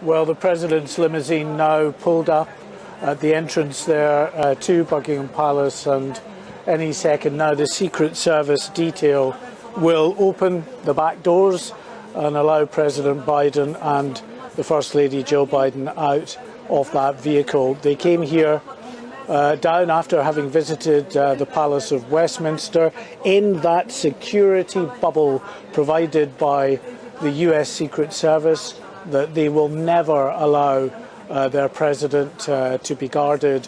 Well, the President's limousine now pulled up at the entrance there to Buckingham Palace, and any second now the Secret Service detail will open the back doors and allow President Biden and the First Lady Joe Biden out of that vehicle. They came here down after having visited the Palace of Westminster in that security bubble provided by the US Secret Service, that they will never allow their president to be guarded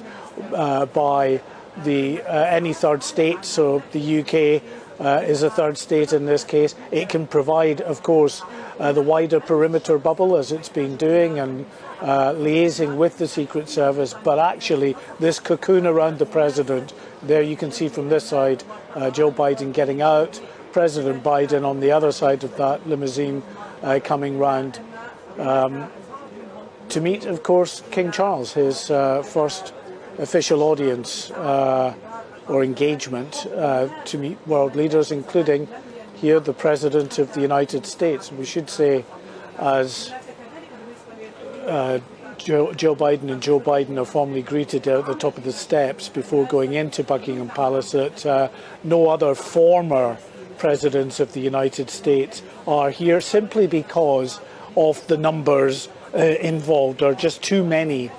by any third state. So the UK is a third state in this case. It can provide, of course, the wider perimeter bubble as it's been doing and liaising with the Secret Service, but actually this cocoon around the president, there you can see from this side Joe Biden getting out, President Biden on the other side of that limousine coming round to meet, of course, King Charles, his first official audience or engagement to meet world leaders, including here the President of the United States. We should say, as Joe Biden and Joe Biden are formally greeted at the top of the steps before going into Buckingham Palace, that no other former presidents of the United States are here, simply because of the numbers involved. There are just too many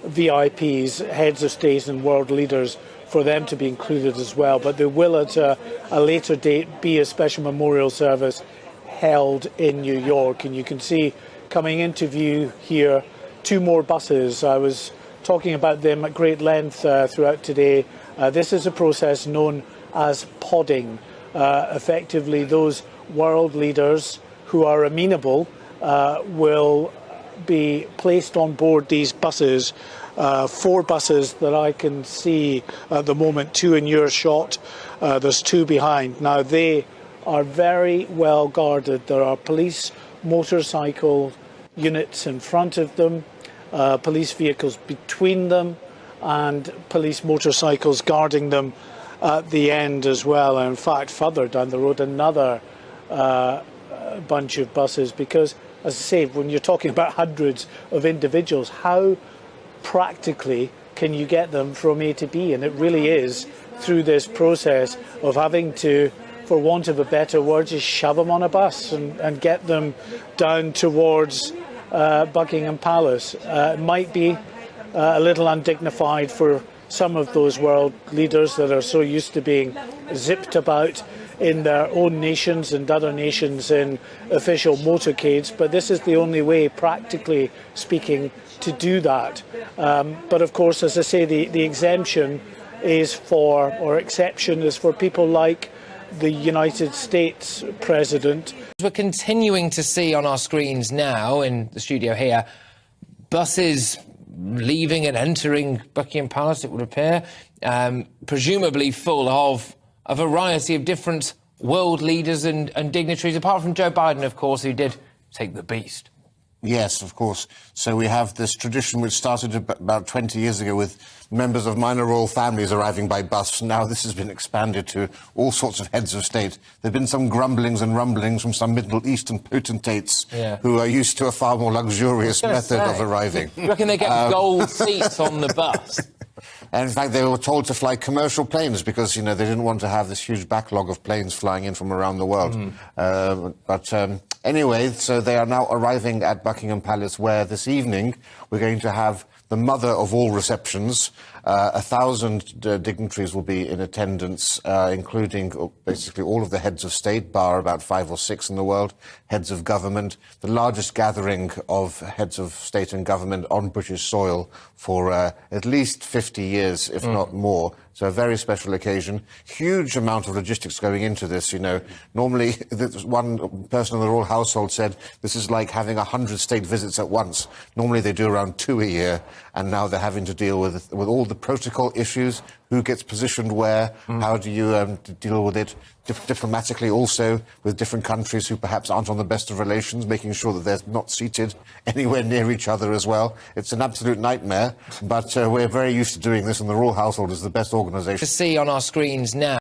VIPs, heads of state and world leaders, for them to be included as well. But there will at a later date be a special memorial service held in New York. And you can see coming into view here two more buses. I was talking about them at great length throughout today. This is a process known as podding. Effectively, those world leaders who are amenable will be placed on board these buses. 4 buses that I can see at the moment, 2 in your shot. There's 2 behind. Now, they are very well guarded. There are police motorcycle units in front of them, police vehicles between them, and police motorcycles guarding them at the end as well. And in fact, further down the road, another bunch of buses, because, as I say, when you're talking about hundreds of individuals, how practically can you get them from A to B? And it really is through this process of having to, for want of a better word, just shove them on a bus and get them down towards Buckingham Palace. It might be a little undignified for some of those world leaders that are so used to being zipped about in their own nations and other nations in official motorcades, but this is the only way, practically speaking, to do that. But of course, as I say, the exemption is for, or exception is for people like the United States President. We're continuing to see on our screens now in the studio here buses leaving and entering Buckingham Palace, it would appear, presumably full of a variety of different world leaders and dignitaries, apart from Joe Biden, of course, who did take the beast. Yes, of course. So we have this tradition which started about 20 years ago with members of minor royal families arriving by bus. Now this has been expanded to all sorts of heads of state. There have been some grumblings and rumblings from some Middle Eastern potentates who are used to a far more luxurious method of arriving. You reckon they get gold seats on the bus? And in fact, they were told to fly commercial planes because, you know, they didn't want to have this huge backlog of planes flying in from around the world. Anyway, so they are now arriving at Buckingham Palace, where this evening we're going to have the mother of all receptions. 1,000 dignitaries will be in attendance, including basically all of the heads of state, bar about 5 or 6 in the world, heads of government, the largest gathering of heads of state and government on British soil for at least 50 years, if not more. So a very special occasion. Huge amount of logistics going into this, you know. Normally, one person in the royal household said this is like having 100 state visits at once. Normally they do around 2 a year, and now they're having to deal with all the protocol issues, who gets positioned where, how do you deal with it diplomatically, also with different countries who perhaps aren't on the best of relations, making sure that they're not seated anywhere near each other as well. It's an absolute nightmare, but we're very used to doing this, and the royal household is the best organisation. To see on our screens now.